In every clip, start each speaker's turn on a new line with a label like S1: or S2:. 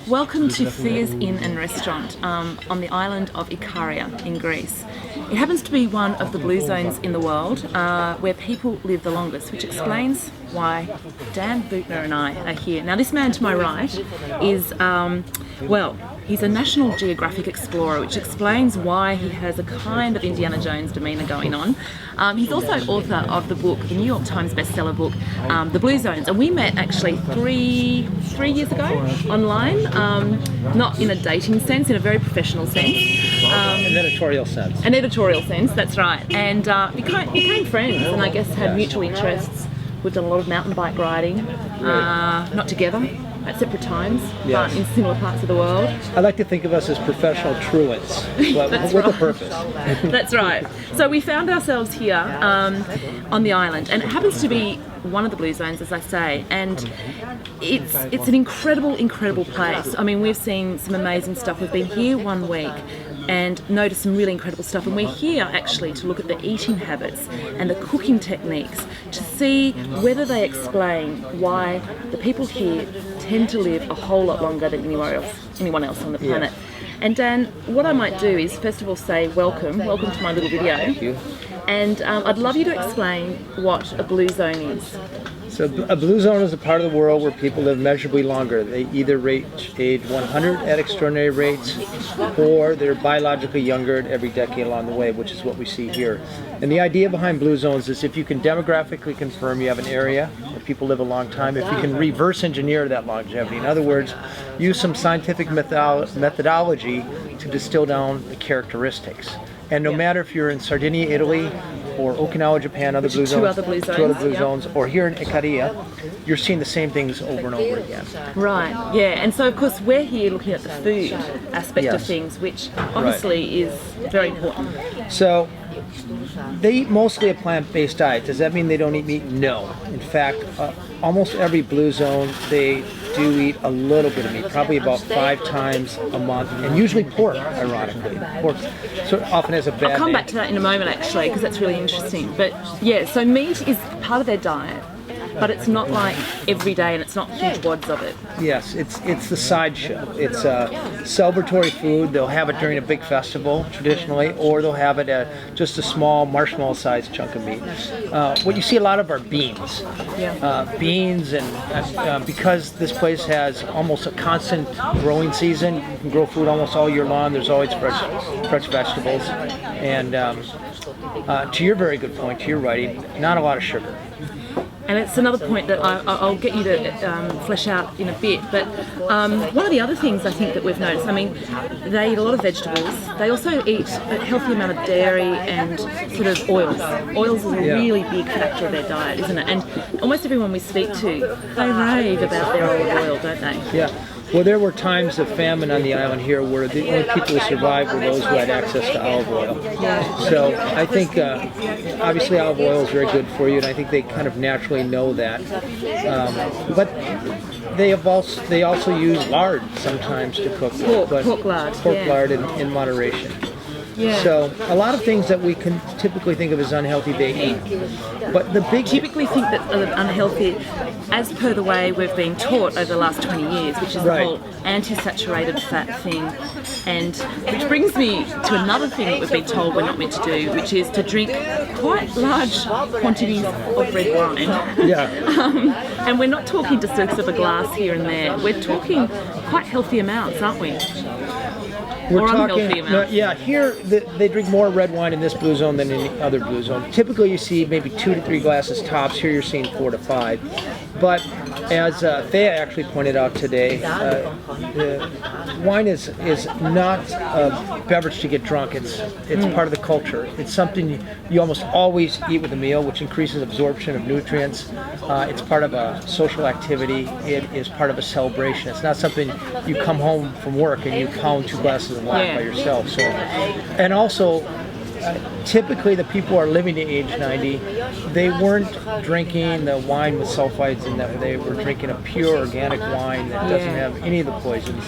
S1: Welcome to Thea's Inn and Restaurant on the island of Ikaria in Greece. It happens to be one of the blue zones in the world where people live the longest, which explains why Dan Buettner and I are here. Now this man to my right is, well, he's a National Geographic explorer, which explains why he has a kind of Indiana Jones demeanour going on. He's also author of the book, the New York Times bestseller book, The Blue Zones, and we met actually three years ago online, not in a dating sense, in a very professional sense.
S2: An editorial sense.
S1: An editorial sense, that's right. And became friends, and I guess had mutual interests. We've done a lot of mountain bike riding, not together, at separate times, but in similar parts of the world.
S2: I like to think of us as professional truants, but with a purpose.
S1: That's right. So we found ourselves here on the island, and it happens to be one of the blue zones, as I say, and it's an incredible place. I mean, we've seen some amazing stuff. We've been here 1 week and noticed some really incredible stuff, and we're here actually to look at the eating habits and the cooking techniques to see whether they explain why the people here tend to live a whole lot longer than anyone else on the planet. And Dan, what I might do is first of all say welcome to my little video.
S2: Thank you.
S1: And I'd love you to explain what a blue zone is.
S2: So a blue zone is a part of the world where people live measurably longer. They either reach age 100 at extraordinary rates, or they're biologically younger at every decade along the way, which is what we see here. And the idea behind blue zones is if you can demographically confirm you have an area where people live a long time, if you can reverse engineer that longevity, in other words, use some scientific methodology to distill down the characteristics. And no matter if you're in Sardinia, Italy, or Okinawa, Japan, other blue zones,
S1: two other blue zones,
S2: or here in Ikaria, you're seeing the same things over and over again.
S1: Right, yeah, and so of course we're here looking at the food aspect of things, which obviously is very important.
S2: So, they eat mostly a plant-based diet. Does that mean they don't eat meat? No. In fact, almost every blue zone, they do eat a little bit of meat, probably about 5 times a month, and usually pork, ironically. Pork so often has a bad
S1: I'll come
S2: name.
S1: back to that in a moment actually, because that's really interesting. But yeah, so meat is part of their diet, but it's not like every day, and it's not huge wads of it.
S2: Yes, it's the sideshow. It's a celebratory food. They'll have it during a big festival, traditionally, or they'll have it at just a small marshmallow-sized chunk of meat. What you see a lot of are beans. Beans, and because this place has almost a constant growing season, you can grow food almost all year long. There's always fresh vegetables. And to your very good point, to your writing, not a lot of sugar.
S1: And it's another point that I'll get you to flesh out in a bit. But one of the other things I think that we've noticed, I mean, they eat a lot of vegetables. They also eat a healthy amount of dairy and sort of oils. Oils is a really big factor of their diet, isn't it? And almost everyone we speak to, they rave about their olive oil, don't they?
S2: Yeah. Well, there were times of famine on the island here where the only people who survived were those who had access to olive oil. So I think obviously olive oil is very good for you, and I think they kind of naturally know that. But they also use lard sometimes to cook with.
S1: Pork lard.
S2: Pork lard in moderation.
S1: Yeah.
S2: So a lot of things that we can typically think of as unhealthy, they eat. But the big
S1: typically think that unhealthy, as per the way we've been taught over the last 20 years, which is the whole anti-saturated fat thing, and which brings me to another thing that we've been told we're not meant to do, which is to drink quite large quantities of red wine. And we're not talking just sort of a glass here and there. We're talking quite healthy amounts, aren't we?
S2: We're talking, here they drink more red wine in this blue zone than any other blue zone. Typically you see maybe 2 to 3 glasses tops. Here you're seeing 4 to 5. But as Thea actually pointed out today, wine is not a beverage to get drunk. It's part of the culture. It's something you almost always eat with a meal, which increases absorption of nutrients. It's part of a social activity. It is part of a celebration. It's not something you come home from work and you pound 2 glasses of wine by yourself. So, and also, typically the people who are living to age 90, they weren't drinking the wine with sulfites in them. They were drinking a pure organic wine that doesn't have any of the poisons.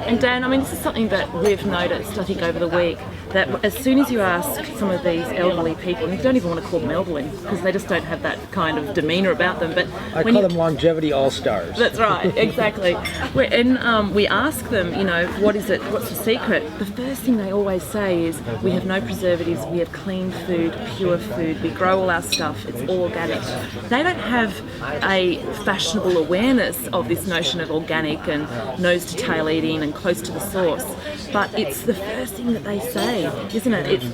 S1: And Dan, I mean, this is something that we've noticed, I think, over the week, that as soon as you ask some of these elderly people, and you don't even want to call them elderly, because they just don't have that kind of demeanour about them, but
S2: I call them longevity all-stars.
S1: That's right, exactly. We ask them, you know, what is it, what's the secret? The first thing they always say is, we have no preservatives, we have clean food, pure food, we grow all our stuff, it's all organic. They don't have a fashionable awareness of this notion of organic and nose-to-tail eating and close to the source, but it's the first thing that they say, isn't it?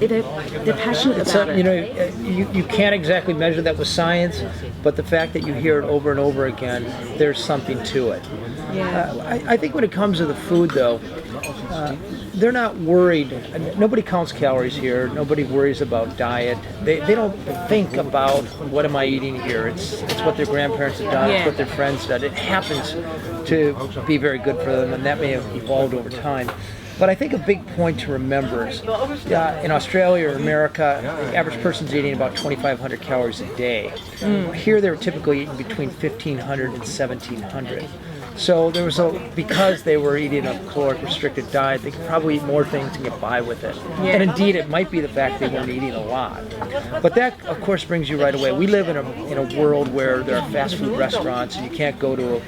S1: They're passionate about it.
S2: You know, you can't exactly measure that with science, but the fact that you hear it over and over again, there's something to it.
S1: Yeah.
S2: I think when it comes to the food, though, they're not worried. Nobody counts calories here. Nobody worries about diet. They don't think about what am I eating here. It's what their grandparents have done. It's what their friends did. It happens to be very good for them, and that may have evolved over time. But I think a big point to remember is in Australia or America, the average person's eating about 2,500 calories a day. Here they're typically eating between 1,500 and 1,700. So there was because they were eating a caloric restricted diet, they could probably eat more things and get by with it.
S1: Yeah.
S2: And indeed, it might be the fact they weren't eating a lot. But that, of course, brings you right away. We live in a world where there are fast food restaurants, and you can't go to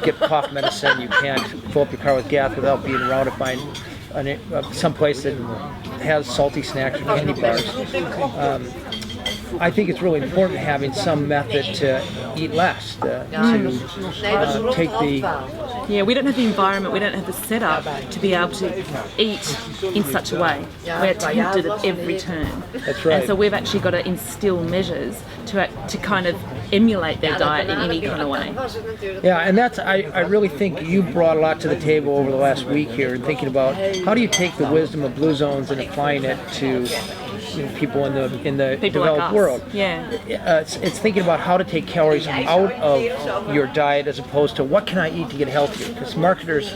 S2: get cough medicine. You can't fill up your car with gas without being around to find some place that has salty snacks or candy bars. I think it's really important having some method to eat less, to take the...
S1: Yeah, we don't have the environment, we don't have the setup to be able to eat in such a way. We're tempted at every turn.
S2: That's right.
S1: And so we've actually got to instill measures to kind of emulate their diet in any kind of way.
S2: Yeah, and that's, I really think you brought a lot to the table over the last week here in thinking about how do you take the wisdom of Blue Zones and applying it to people in the developed world.
S1: Yeah.
S2: It's thinking about how to take calories out of your diet as opposed to what can I eat to get healthier. Because marketers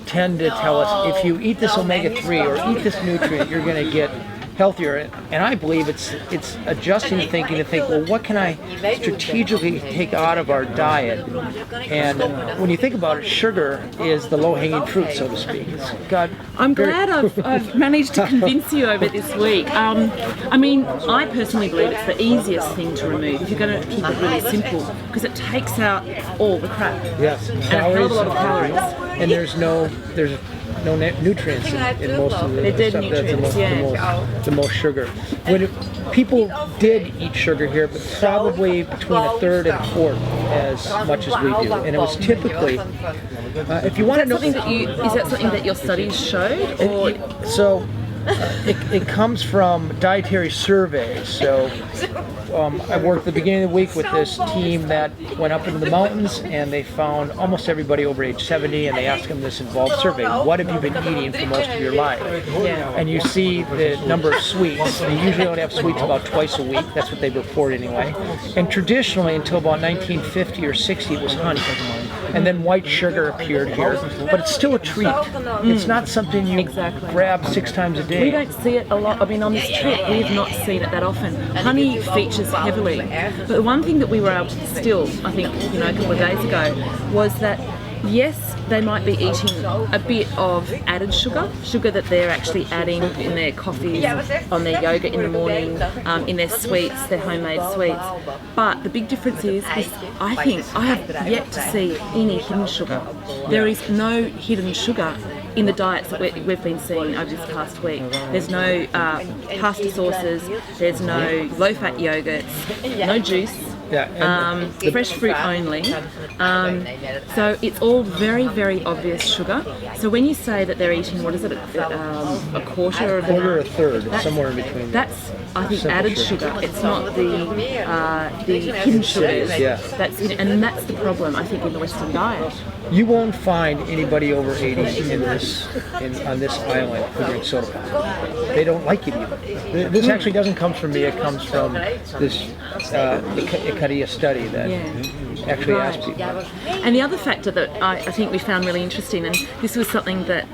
S2: tend to tell us if you eat this omega-3 or eat this nutrient, you're going to get healthier. And I believe it's adjusting the thinking to think, well, what can I strategically take out of our diet? And when you think about it, sugar is the low-hanging fruit, so to speak.
S1: I'm glad I've managed to convince you over this week. I mean, I personally believe it's the easiest thing to remove if you're going to keep it really simple, because it takes out all the crap.
S2: Yes,
S1: and a hell of a lot of calories.
S2: And there's no nutrients in most of the stuff. That's the most sugar. When people did eat sugar here, but probably between a third and a fourth as much as we do, and it was typically. If you want to know,
S1: is that something that your studies showed, or
S2: it comes from dietary surveys. So I worked at the beginning of the week with this team that went up into the mountains, and they found almost everybody over age 70, and they asked them this involved survey: what have you been eating for most of your life? And you see the number of sweets. They usually only have sweets about twice a week. That's what they report anyway. And traditionally, until about 1950 or 60, it was honey. And then white sugar appeared here, but it's still a treat. It's not something you grab 6 times a day.
S1: We don't see it a lot. I mean, on this trip, we have not seen it that often. Honey features heavily. But the one thing that we were able to distill, I think, a couple of days ago, was that yes, they might be eating a bit of added sugar that they're actually adding in their coffees, on their yogurt in the morning, in their sweets, their homemade sweets. But the big difference is I think I have yet to see any hidden sugar. There is no hidden sugar in the diets that we've been seeing over this past week. There's no pasta sauces, there's no low-fat yogurts, no juice. Fresh fruit only. So it's all very, very obvious sugar. So when you say that they're eating, what is it, a quarter of
S2: a third, somewhere in between.
S1: That's, I think, added sugar. It's not the hidden sugars. That's and that's the problem, I think, in the Western diet.
S2: You won't find anybody over 80 on this island who drinks soda pop. They don't like it even. This actually doesn't come from me. It comes from this Ikaria study that actually asked people.
S1: And the other factor that I think we found really interesting, and this was something that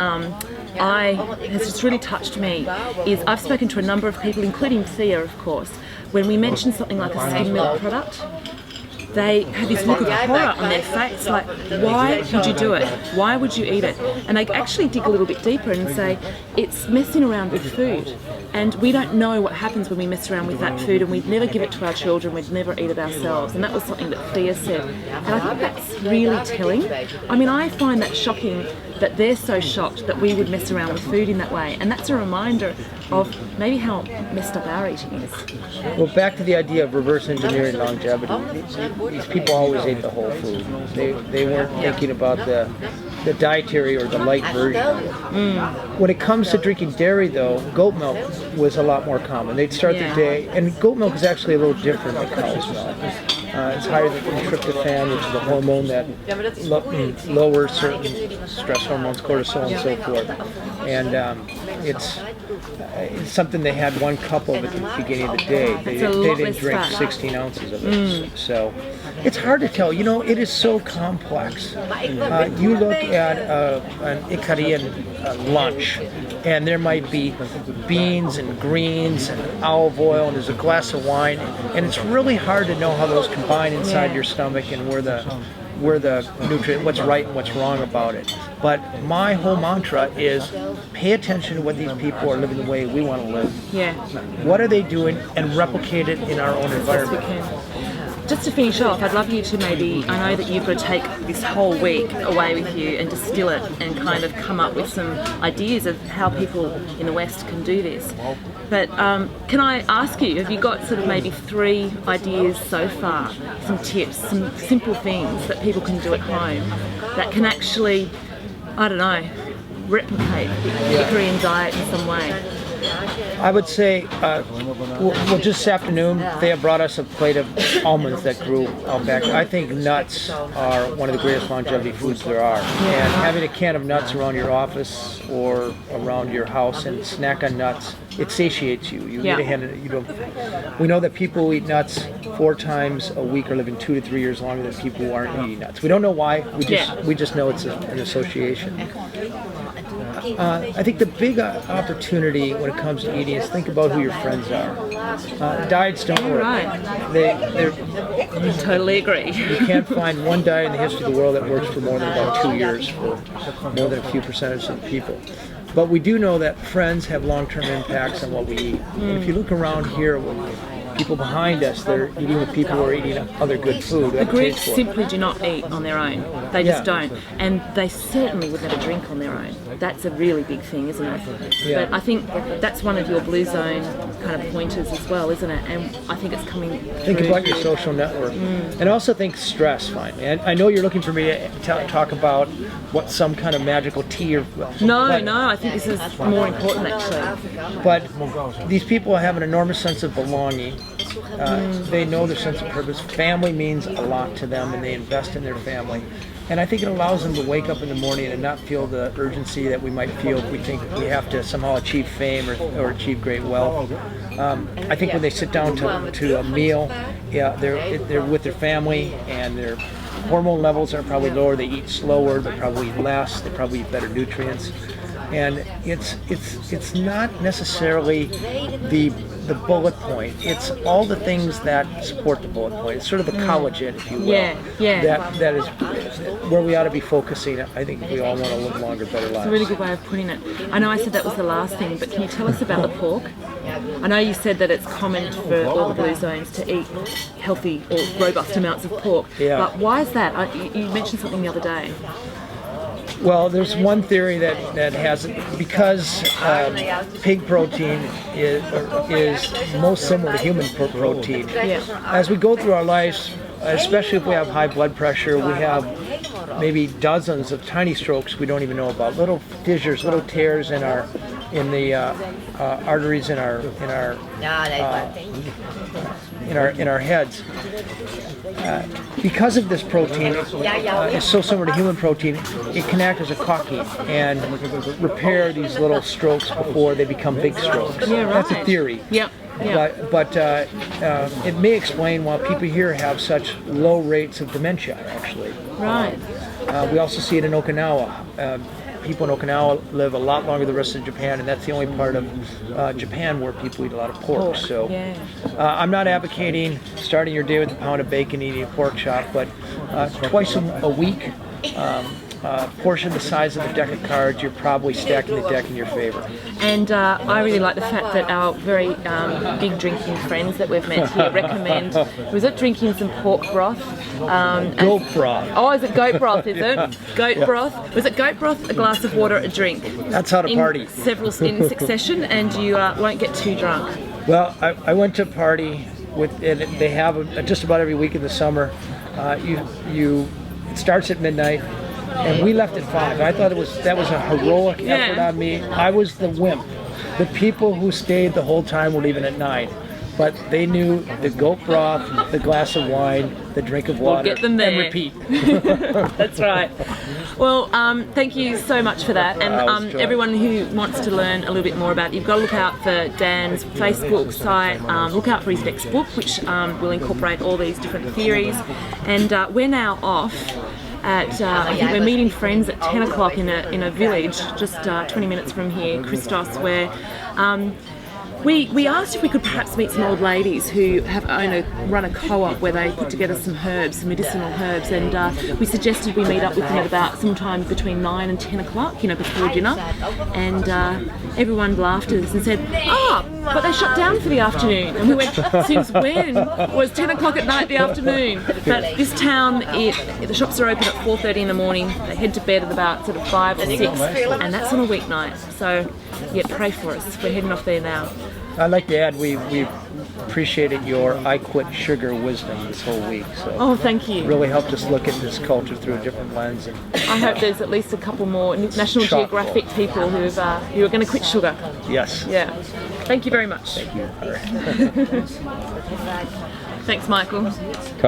S1: has just really touched me is I've spoken to a number of people, including Thea, of course, when we mention something like a skim milk product, they have this look of horror on their face, like, why would you do it? Why would you eat it? And they actually dig a little bit deeper and say, it's messing around with food. And we don't know what happens when we mess around with that food, and we'd never give it to our children, we'd never eat it ourselves. And that was something that Thea said. And I think that's really telling. I mean, I find that shocking that they're so shocked that we would mess around with food in that way. And that's a reminder of maybe how messed up our eating is.
S2: Well, back to the idea of reverse engineering longevity. These people always ate the whole food. They weren't thinking about the dietary or the light version of it. When it comes to drinking dairy, though, goat milk was a lot more common. They'd start their day, and goat milk is actually a little different than cow's milk. It's higher than tryptophan, which is a hormone that lowers certain stress hormones, cortisol, and so forth. And it's something they had 1 cup of at the beginning of the day. They didn't drink 16 ounces of it. So it's hard to tell. You know, it is so complex. You look at an Icarian lunch, and there might be beans and greens and olive oil, and there's a glass of wine, and it's really hard to know how those combine inside your stomach and where the nutrient, what's right and what's wrong about it. But my whole mantra is pay attention to what these people are living the way we want to live.
S1: Yeah.
S2: What are they doing, and replicate it in our own environment.
S1: Just to finish off, I'd love you to maybe, I know that you've got to take this whole week away with you and distill it and kind of come up with some ideas of how people in the West can do this. But can I ask you, have you got sort of maybe 3 ideas so far, some tips, some simple things that people can do at home that can actually, I don't know, replicate the Icarian diet in some way?
S2: I would say, well, just this afternoon, they brought us a plate of almonds that grew out back. I think nuts are one of the greatest longevity foods there are. And having a can of nuts around your office or around your house and snack on nuts, it satiates you. You eat a hand. You don't. We know that people who eat nuts 4 times a week are living 2 to 3 years longer than people who aren't eating nuts. We don't know why. We just know it's an association. I think the big opportunity when it comes to eating is think about who your friends are. Diets don't work.
S1: I totally agree.
S2: You can't find one diet in the history of the world that works for more than about 2 years for more than a few percentage of the people. But we do know that friends have long-term impacts on what we eat. And if you look around here, people behind us, they're eating with people who are eating other good food.
S1: The Greeks simply do not eat on their own. They just don't. And they certainly would never drink on their own. That's a really big thing, isn't it?
S2: Yeah.
S1: But I think that's one of your Blue Zone kind of pointers as well, isn't it? And I think it's coming
S2: Think
S1: through.
S2: about your social network. And also think stress, finally. And I know you're looking for me to talk about what some kind of magical tea or...
S1: No, I think this is more important actually.
S2: But these people have an enormous sense of belonging. They know their sense of purpose. Family means a lot to them, and they invest in their family. And I think it allows them to wake up in the morning and not feel the urgency that we might feel if we think we have to somehow achieve fame or achieve great wealth. I think when they sit down to a meal, they're with their family, and their hormone levels are probably lower. They eat slower. They probably eat less. They probably eat better nutrients. And it's not necessarily the bullet point. It's all the things that support the bullet point. It's sort of the collagen, if you will. That is where we ought to be focusing. I think we all want to live longer, better lives.
S1: It's a really good way of putting it. I know I said that was the last thing, but can you tell us about the pork? I know you said that it's common for all the Blue Zones to eat healthy or robust amounts of pork. But why is that? You mentioned something the other day.
S2: Well, there's one theory that has it because pig protein is most similar to human protein. As we go through our lives, especially if we have high blood pressure, we have maybe dozens of tiny strokes we don't even know about, little fissures, little tears in the arteries in our heads. Because of this protein, it's so similar to human protein, it can act as a caulking and repair these little strokes before they become big strokes. That's a theory. But it may explain why people here have such low rates of dementia, actually.
S1: Right.
S2: We also see it in Okinawa. people in Okinawa live a lot longer than the rest of Japan, and that's the only part of Japan where people eat a lot of pork. So
S1: Yeah.
S2: I'm not advocating starting your day with a pound of bacon and eating a pork chop, but twice a week, portion the size of the deck of cards, you're probably stacking the deck in your favor.
S1: And I really like the fact that our very big drinking friends that we've met here recommend, was it drinking some pork broth?
S2: Goat broth.
S1: Oh, is it goat broth, is it? Goat broth. Was it goat broth, a glass of water, a drink?
S2: That's how to party.
S1: In succession, and you won't get too drunk.
S2: Well, I went to a party and they have just about every week in the summer. It starts at midnight, and we left at 5. I thought that was a heroic effort on me. I was the wimp. The people who stayed the whole time were leaving at 9. But they knew the goat broth, the glass of wine, the drink of water,
S1: get them there.
S2: and repeat.
S1: That's right. Well, thank you so much for that. And everyone who wants to learn a little bit more about it, you've got to look out for Dan's Facebook site, look out for his next book, which will incorporate all these different theories. And we're now off. I think we're meeting friends at 10 o'clock in a village just 20 minutes from here, Christos, where we asked if we could perhaps meet some old ladies who run a co-op where they put together some herbs, some medicinal herbs, and we suggested we meet up with them at about sometime between 9 and 10 o'clock, before dinner. And everyone laughed at us and said, but they shut down for the afternoon. And we went, since when was 10 o'clock at night the afternoon? But this town, the shops are open at 4:30 in the morning. They head to bed at about sort of 5 or 6, and that's on a weeknight. So, pray for us. We're heading off there now.
S2: I'd like to add, we appreciated your I quit sugar wisdom this whole week. So
S1: Oh, thank you.
S2: really helped us look at this culture through a different lens. And
S1: I hope there's at least a couple more National Geographic people who are going to quit sugar.
S2: yes.
S1: Yeah. Thank you very much.
S2: Thank you. All right.
S1: Thanks, Michael.